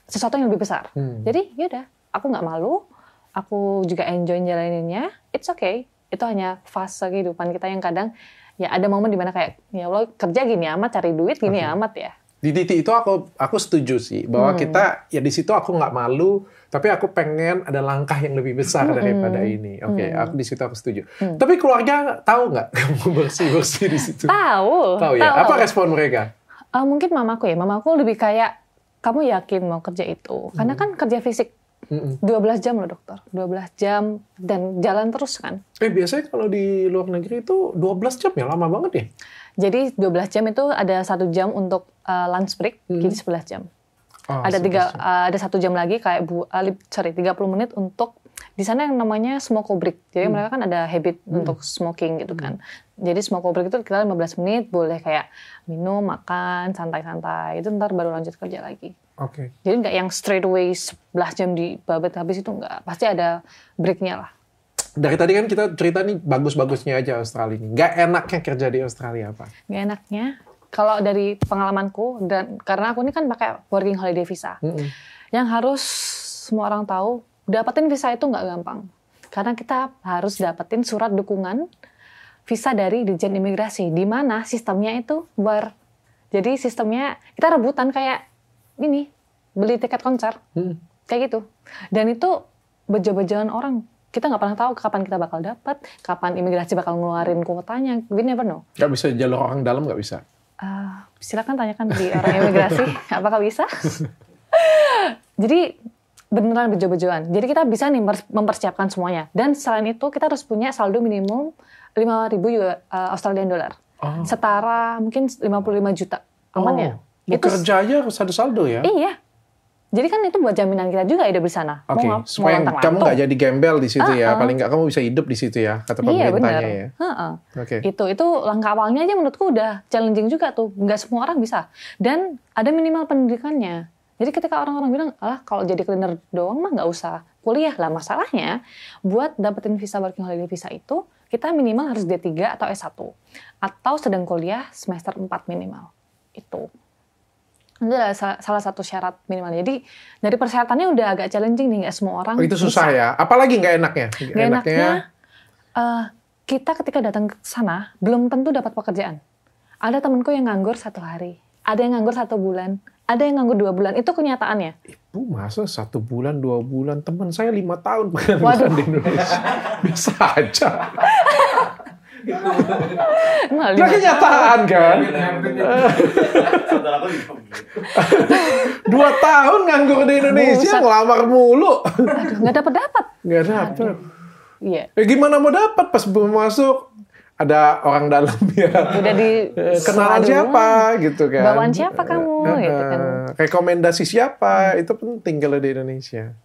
sesuatu yang lebih besar. Jadi ya udah, aku nggak malu, aku juga enjoy jalaninnya. It's okay, itu hanya fase kehidupan kita yang kadang ya ada momen dimana kayak ya Allah kerja gini amat, cari duit gini amat ya. Di titik itu aku setuju sih bahwa kita ya di situ aku nggak malu, tapi aku pengen ada langkah yang lebih besar daripada ini. Oke, aku di situ aku setuju. Tapi keluarga tahu nggak kamu bersih di situ? Tahu ya. Apa respon mereka? Mungkin mamaku lebih kayak kamu yakin mau kerja itu? Karena kan kerja fisik 12 jam loh dokter, 12 jam dan jalan terus kan. Biasanya kalau di luar negeri itu 12 jam ya, lama banget ya? Jadi 12 jam itu ada 1 jam untuk lunch break, jadi 11 jam. Ada 1 jam lagi kayak 30 menit untuk di sana yang namanya smoke break. Jadi mereka kan ada habit untuk smoking gitu kan. Jadi smoke break itu kita 15 menit boleh kayak minum, makan, santai-santai. Itu ntar baru lanjut kerja lagi. Oke. Jadi nggak yang straight away 11 jam di babet habis itu nggak. Pasti ada breaknya lah. Dari tadi kan kita cerita nih bagus-bagusnya aja Australia ini. Nggak enaknya kerja di Australia apa? Nggak enaknya, kalau dari pengalamanku, dan karena aku ini kan pakai working holiday visa. Yang harus semua orang tahu, dapetin visa itu nggak gampang. Karena kita harus dapetin surat dukungan visa dari Ditjen Imigrasi. Di mana sistemnya itu jadi sistemnya kita rebutan kayak ini, beli tiket konser. Kayak gitu. Dan itu bejo-bejoan orang. Kita nggak pernah tahu kapan kita bakal dapat, kapan imigrasi bakal ngeluarin kuotanya. We never know. Nggak bisa jalur orang dalam, nggak bisa? Silakan tanyakan di orang imigrasi, apakah bisa? Jadi beneran bejo-bejoan. Jadi kita bisa nih mempersiapkan semuanya. Dan selain itu kita harus punya saldo minimum 5.000 Australian dollar. Setara mungkin 55 juta amannya. Bekerja aja harus ada saldo ya? Iya. Jadi kan itu buat jaminan kita juga hidup di sana. Oke, supaya kamu nggak jadi gembel di situ ya. Paling nggak kamu bisa hidup di situ ya, kata pemerintahnya ya. Oke. Itu langkah awalnya aja menurutku udah challenging juga tuh. Nggak semua orang bisa. Dan ada minimal pendidikannya. Jadi ketika orang-orang bilang, kalau jadi cleaner doang mah nggak usah kuliah lah. Masalahnya, buat dapetin visa working holiday visa itu, kita minimal harus D3 atau S1. Atau sedang kuliah semester 4 minimal. Itu. Itu adalah salah satu syarat minimal. Jadi dari persyaratannya udah agak challenging nih, nggak semua orang itu susah bisa. Ya? Apalagi nggak enaknya? Nggak enaknya, kita ketika datang ke sana, belum tentu dapat pekerjaan. Ada temanku yang nganggur 1 hari, ada yang nganggur 1 bulan, ada yang nganggur 2 bulan. Itu kenyataannya. Ibu masa 1 bulan, 2 bulan? Teman saya 5 tahun pengangguran di Indonesia. Bisa aja. Nah, kenyataan kan? 2 tahun nganggur di Indonesia, ngelamar mulu. Nggak dapat. Nggak dapat. Iya. Gimana mau dapat pas belum masuk? Ada orang dalam ya. Udah di kenalan siapa gitu kan? Bawaan siapa kamu gitu kan? Rekomendasi siapa? Itu penting kalau di Indonesia.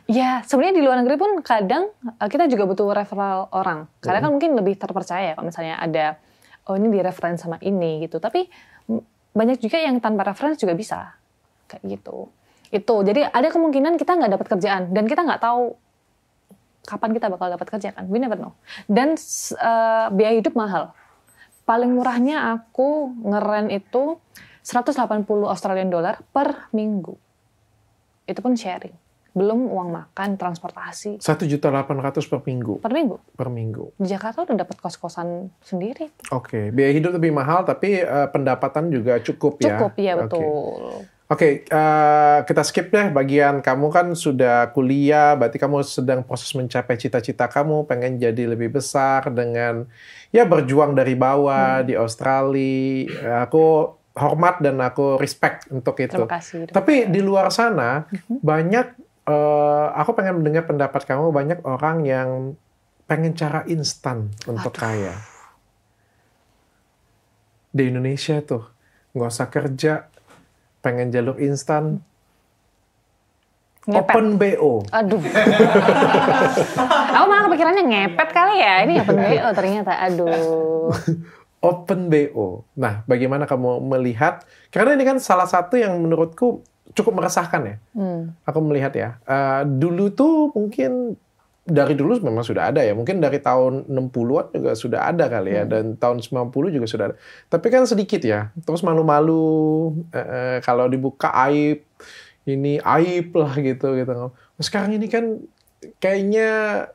Ya, sebenarnya di luar negeri pun kadang kita juga butuh referral orang. Karena kan mungkin lebih terpercaya kalau misalnya ada, ini di reference sama ini gitu. Tapi banyak juga yang tanpa reference juga bisa. Kayak gitu. Itu, jadi ada kemungkinan kita nggak dapat kerjaan. Dan kita nggak tahu kapan kita bakal dapat kerja kan. We never know. Dan biaya hidup mahal. Paling murahnya aku ngeren itu 180 Australian dollar per minggu. Itu pun sharing. Belum uang makan, transportasi. 1.800.000 per minggu. Per minggu. Per minggu. Di Jakarta udah dapat kos-kosan sendiri. Oke, biaya hidup lebih mahal tapi pendapatan juga cukup ya. Cukup, ya Oke. betul. Oke, kita skip deh bagian kamu kan sudah kuliah, berarti kamu sedang proses mencapai cita-cita kamu, pengen jadi lebih besar dengan ya berjuang dari bawah di Australia. Aku hormat dan aku respect untuk itu. Terima kasih. Tapi di luar sana banyak, aku pengen mendengar pendapat kamu, banyak orang yang pengen cara instan untuk kaya. Di Indonesia tuh, nggak usah kerja, pengen jalur instan, Ngepet. open BO. Aduh. Aku malah kepikirannya ngepet kali ya. Ini open BO ternyata. Aduh. Open BO. Nah, bagaimana kamu melihat? Karena ini kan salah satu yang menurutku cukup meresahkan ya. Aku melihat ya. Dulu tuh mungkin dari dulu memang sudah ada ya. Mungkin dari tahun 60-an juga sudah ada kali ya. Dan tahun 90 juga sudah ada. Tapi kan sedikit ya. Terus malu-malu. Kalau dibuka aib. Ini aib lah gitu. Sekarang ini kan kayaknya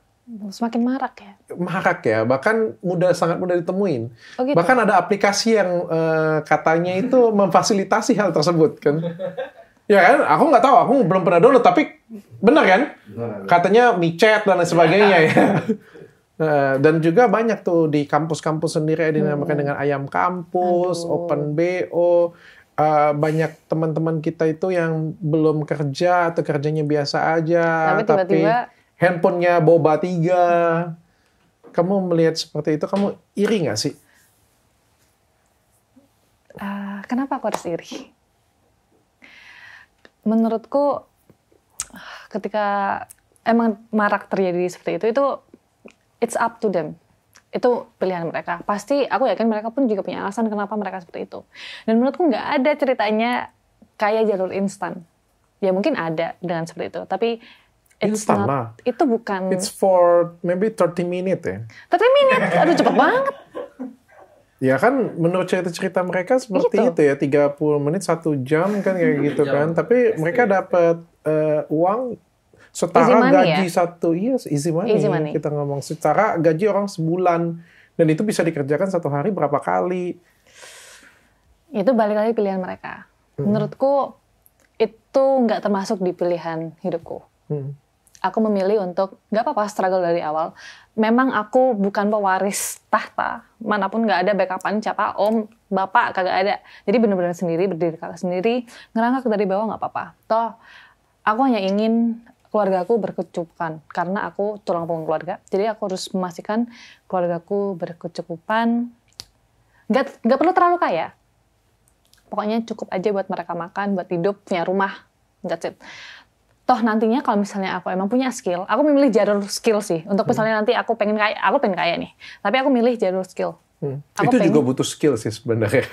Semakin marak ya. marak ya, bahkan sangat mudah ditemuin. Oh gitu? Bahkan ada aplikasi yang katanya itu memfasilitasi hal tersebut kan. Ya kan, aku nggak tahu, aku belum pernah download, tapi benar kan? Katanya micet dan lain sebagainya ya. Dan juga banyak tuh di kampus-kampus sendiri dinamakan dengan ayam kampus, open BO. Banyak teman-teman kita itu yang belum kerja atau kerjanya biasa aja, Tapi tiba-tiba handphonenya boba 3. Kamu melihat seperti itu, kamu iri nggak sih? kenapa aku harus iri? Menurutku ketika emang marak terjadi seperti itu it's up to them. Itu pilihan mereka. Pasti aku yakin mereka pun juga punya alasan kenapa mereka seperti itu. Dan menurutku nggak ada ceritanya kayak jalur instan. Ya mungkin ada dengan seperti itu. Tapi Instan lah. Itu bukan... It's for maybe 30 minutes ya. 30 menit? Aduh cepet banget. Ya kan menurut cerita-cerita mereka seperti Gitu. itu ya. 30 menit, 1 jam kan kayak gitu kan. Tapi mereka dapat uang setara Easy money gaji ya? satu. Iya, easy money. Easy money. Kita ngomong setara gaji orang sebulan. Dan itu bisa dikerjakan 1 hari berapa kali. Itu balik lagi pilihan mereka. Menurutku itu nggak termasuk di pilihan hidupku. Aku memilih untuk nggak apa-apa struggle dari awal. Memang aku bukan pewaris tahta, manapun nggak ada backupan siapa om, bapak kagak ada. Jadi benar-benar sendiri, berdiri kakak sendiri, ngerangkak dari bawah nggak apa-apa. Toh aku hanya ingin keluargaku berkecukupan karena aku tulang punggung keluarga. Jadi aku harus memastikan keluargaku berkecukupan. Nggak perlu terlalu kaya. Pokoknya cukup aja buat mereka makan, buat hidup, punya rumah. That's it. Toh nantinya kalau misalnya aku emang punya skill, aku memilih jalur skill sih. Untuk misalnya nanti aku pengen kaya nih. Tapi aku milih jalur skill. Aku Itu juga butuh skill sih sebenarnya.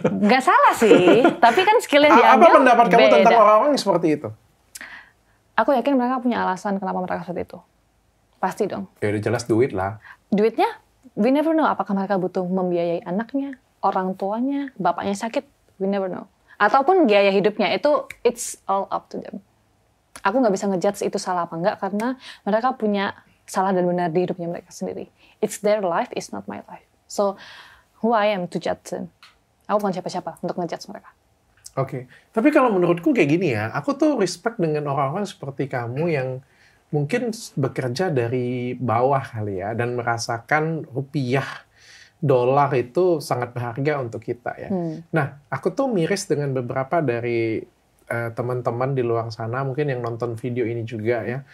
Nggak salah sih, tapi kan skill yang diambil Apa pendapat kamu beda. tentang orang-orang yang seperti itu? Aku yakin mereka punya alasan kenapa mereka seperti itu. Pasti dong. Ya udah jelas duit lah. Duitnya, we never know apakah mereka butuh membiayai anaknya, orang tuanya, bapaknya sakit, we never know. Ataupun gaya hidupnya, itu it's all up to them. Aku nggak bisa ngejudge itu salah apa enggak, karena mereka punya salah dan benar di hidupnya mereka sendiri. It's their life, it's not my life. So, who I am to judge them? Aku bukan siapa-siapa untuk ngejudge mereka. Oke. Tapi kalau menurutku kayak gini ya, aku tuh respect dengan orang-orang seperti kamu yang mungkin bekerja dari bawah kali ya, dan merasakan rupiah, dolar itu sangat berharga untuk kita ya. Nah, aku tuh miris dengan beberapa dari teman-teman di luar sana, mungkin yang nonton video ini juga ya.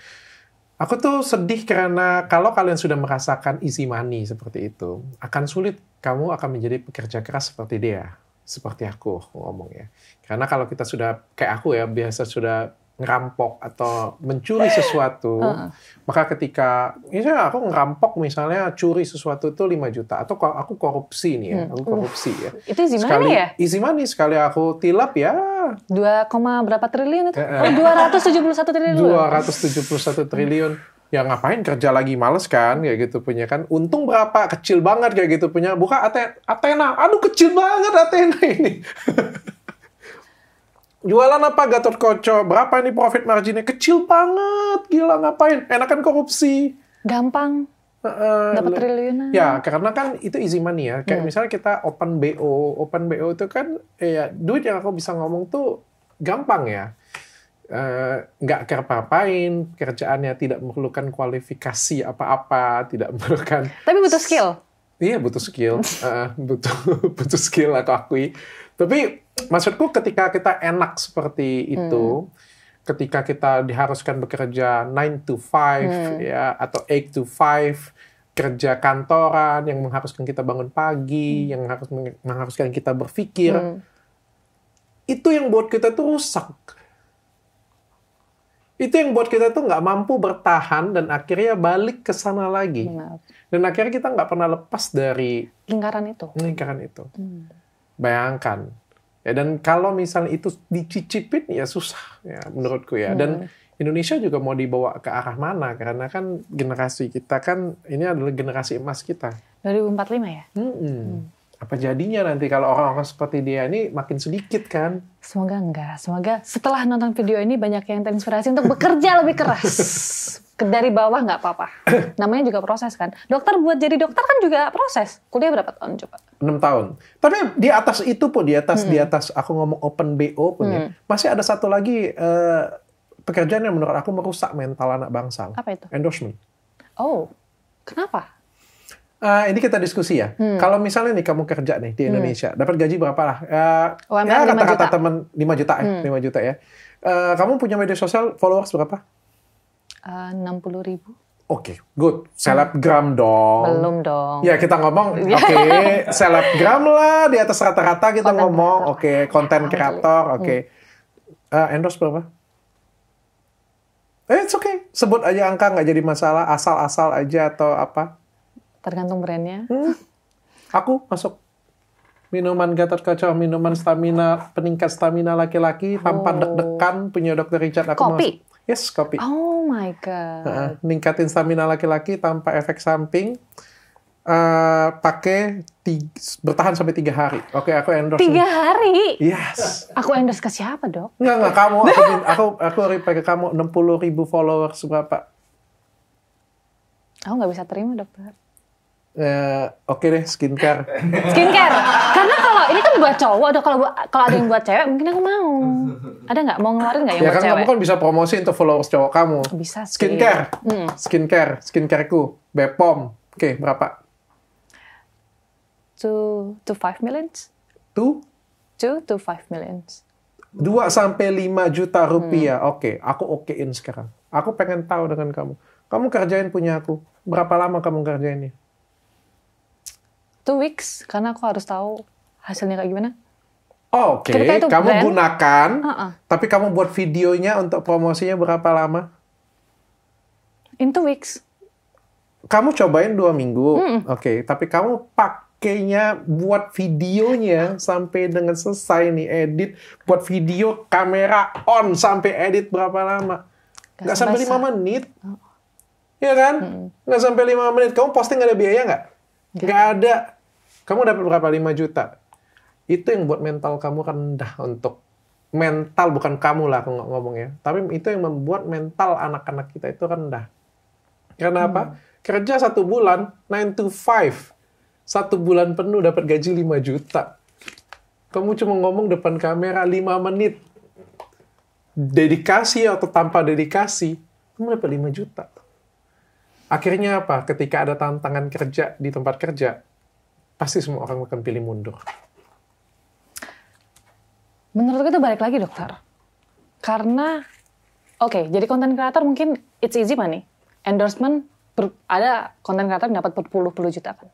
Aku tuh sedih karena kalau kalian sudah merasakan easy money seperti itu, akan sulit kamu akan menjadi pekerja keras seperti dia. Seperti aku ngomong ya. Karena kalau kita sudah, kayak aku ya, biasa sudah ngerampok atau mencuri sesuatu, maka ketika, misalnya aku ngerampok misalnya curi sesuatu itu 5 juta, atau aku korupsi nih ya, aku korupsi ya. Itu easy money ya? Easy money, sekali aku tilap ya. 2, berapa triliun itu? 271 triliun. 271 triliun. Ya ngapain kerja lagi, males kan, kayak gitu punya kan. Untung berapa, kecil banget kayak gitu punya. Buka Athena, aduh kecil banget Athena ini. jualan apa Gatot Kaca? Berapa ini profit marginnya? Kecil banget, gila ngapain? Enakan korupsi. Gampang. Dapat triliunan. Ya, karena kan itu easy money ya. Kayak misalnya kita open BO itu kan ya duit yang aku bisa ngomong tuh gampang ya. Nggak kerpapain, kerjaannya tidak memerlukan kualifikasi apa-apa, tidak memerlukan. Tapi butuh skill. Iya, butuh skill. butuh skill aku akui. Tapi maksudku ketika kita enak seperti itu, ketika kita diharuskan bekerja 9 to 5 ya atau 8 to 5, kerja kantoran yang mengharuskan kita bangun pagi, yang mengharuskan kita berpikir, itu yang buat kita tuh rusak. Itu yang buat kita tuh nggak mampu bertahan dan akhirnya balik ke sana lagi. Benar. Dan akhirnya kita nggak pernah lepas dari Lingkaran itu. Bayangkan. Ya, dan kalau misalnya itu dicicipin ya susah ya menurutku ya. Dan Indonesia juga mau dibawa ke arah mana? Karena kan generasi kita kan ini adalah generasi emas kita. 2045 ya? Apa jadinya nanti kalau orang-orang seperti dia ini makin sedikit kan? Semoga enggak. Semoga setelah nonton video ini banyak yang terinspirasi untuk bekerja lebih keras. Dari bawah nggak apa-apa. Namanya juga proses kan. Dokter buat jadi dokter kan juga proses. Kuliah berapa tahun coba? 6 tahun. Tapi di atas itu pun, di atas aku ngomong open BO pun ya, masih ada satu lagi pekerjaan yang menurut aku merusak mental anak bangsa. Apa itu? Endorsement. Oh, kenapa? Ini kita diskusi ya. Kalau misalnya nih kamu kerja nih di Indonesia, dapat gaji berapa lah? UMR Ya 5 kata-kata juta. teman 5 juta ya, 5 juta ya. Kamu punya media sosial followers berapa? 60.000. Oke, good. Selebgram dong. Belum dong. Ya kita ngomong, oke, selebgram lah di atas rata-rata kita Content ngomong, creator. oke, konten kreator, oke. Endorse berapa? It's okay, sebut aja angka nggak jadi masalah, asal-asal aja atau apa. Tergantung brandnya. Aku masuk minuman Gatot Kaca, minuman stamina, peningkat stamina laki-laki, tanpa deg-degan, punya Dr. Richard. Aku Kopi? masuk. Yes, kopi. Oh my God. Ningkatin stamina laki-laki tanpa efek samping. Bertahan sampai 3 hari. Oke, aku endorse. 3 hari? Yes. Aku endorse ke siapa dok? Enggak, kamu. Aku reply ke kamu 60.000 followers berapa? Aku nggak bisa terima dokter. Oke deh, skincare. Skincare. Karena kalau ini kan buat cowok, kalau ada yang buat cewek, mungkin aku mau. Ada nggak? Mau ngeluarin nggak yang Ya buat kan cewek? kamu kan bisa promosi untuk followers cowok kamu. Bisa sih. Skincareku. Bepom. Oke, berapa? 2 to 5 millions. 2 to 5 millions. 2 sampai 5 juta rupiah. Oke, aku okein sekarang. Aku pengen tahu dengan kamu. Kamu kerjain punya aku. Berapa lama kamu kerjainnya? 2 weeks, karena aku harus tahu hasilnya kayak gimana. Oke, Ketika itu kamu brand, gunakan, tapi kamu buat videonya untuk promosinya berapa lama? In 2 weeks. Kamu cobain 2 minggu, oke. Tapi kamu pakainya buat videonya sampai dengan selesai nih edit, buat video kamera on sampai edit berapa lama? Nggak sampai 5 menit, ya kan? Nggak sampai 5 menit. Kamu posting ada biaya nggak? Nggak ada. Kamu dapat berapa? 5 juta. Itu yang buat mental kamu rendah untuk mental, bukan kamu lah aku ngomong ya. Tapi itu yang membuat mental anak-anak kita itu rendah. Karena apa? Kerja 1 bulan, 9 to 5. 1 bulan penuh dapat gaji 5 juta. Kamu cuma ngomong depan kamera 5 menit. Dedikasi atau tanpa dedikasi, kamu dapat 5 juta. Akhirnya apa? Ketika ada tantangan kerja di tempat kerja, pasti semua orang akan pilih mundur. Menurutku itu balik lagi dokter. Karena, oke, jadi content creator mungkin it's easy money. Endorsement, ada content creator yang dapat berpuluh-puluh juta kan.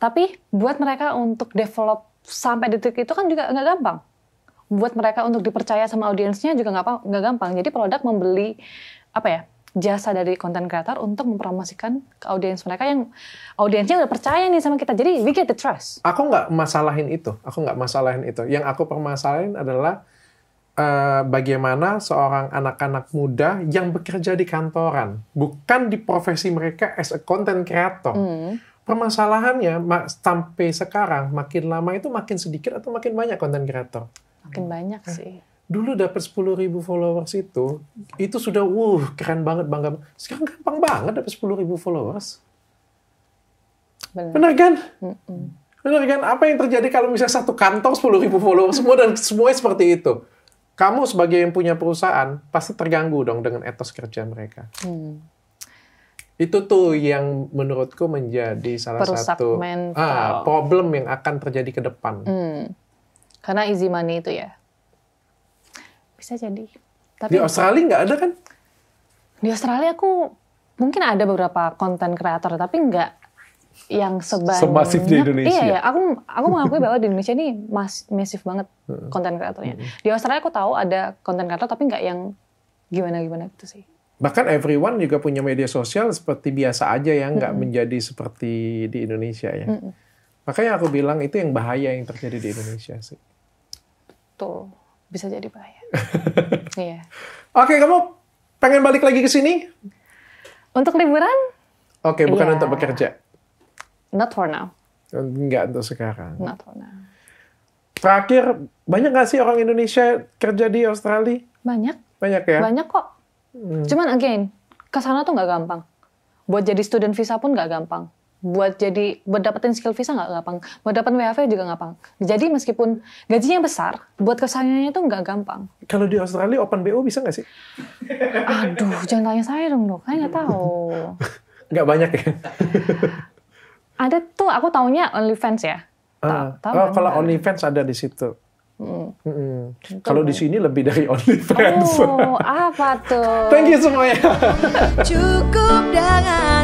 Tapi buat mereka untuk develop sampai detik itu kan juga nggak gampang. Buat mereka untuk dipercaya sama audiensnya juga nggak gampang. Jadi produk membeli, jasa dari content creator untuk mempromosikan ke audiens mereka yang audiensnya udah percaya nih sama kita. Jadi we get the trust. Aku nggak masalahin itu. Yang aku permasalahin adalah bagaimana seorang anak-anak muda yang bekerja di kantoran, bukan di profesi mereka as a content creator. Permasalahannya sampai sekarang makin lama itu makin sedikit atau makin banyak content creator? Makin banyak sih. Dulu dapat 10.000 followers itu sudah keren banget, bangga. Sekarang gampang banget dapat 10.000 followers. Benar kan? Benar kan? Apa yang terjadi kalau misalnya satu kantong 10.000 followers semua dan semuanya seperti itu? Kamu sebagai yang punya perusahaan pasti terganggu dong dengan etos kerja mereka. Itu tuh yang menurutku menjadi salah Perusak satu problem yang akan terjadi ke depan. Karena easy money itu ya. Bisa jadi. Tapi Di Australia nggak ada kan? di Australia aku mungkin ada beberapa konten kreator, tapi nggak yang Semasif di Indonesia. Iya, aku mengakui bahwa di Indonesia ini masif banget konten kreatornya. Di Australia aku tahu ada konten kreator, tapi nggak yang gimana-gimana gitu sih. Bahkan everyone juga punya media sosial seperti biasa aja ya, nggak menjadi seperti di Indonesia ya. Makanya aku bilang itu yang bahaya yang terjadi di Indonesia sih. Tuh, bisa jadi bahaya. Iya. Oke, kamu pengen balik lagi ke sini? Untuk liburan? Oke, bukan Iya. untuk bekerja. Not for now. Enggak untuk sekarang. Not for now. Terakhir, banyak nggak sih orang Indonesia kerja di Australia? Banyak. Banyak ya? Banyak kok. Cuman again, ke sana tuh nggak gampang. Buat jadi student visa pun nggak gampang. Buat dapetin skill visa nggak gampang. Buat dapetin WHV juga nggak gampang. Jadi meskipun gajinya besar, buat kesananya itu nggak gampang. Kalau di Australia open BO bisa nggak sih? Aduh, jangan tanya saya dong dok. Saya nggak tahu. Nggak banyak ya? Ada tuh, aku taunya OnlyFans ya. Tahu kan? Kalau OnlyFans ada di situ. Kalau di sini lebih dari OnlyFans. Oh, apa tuh? Thank you semuanya. Cukup dengan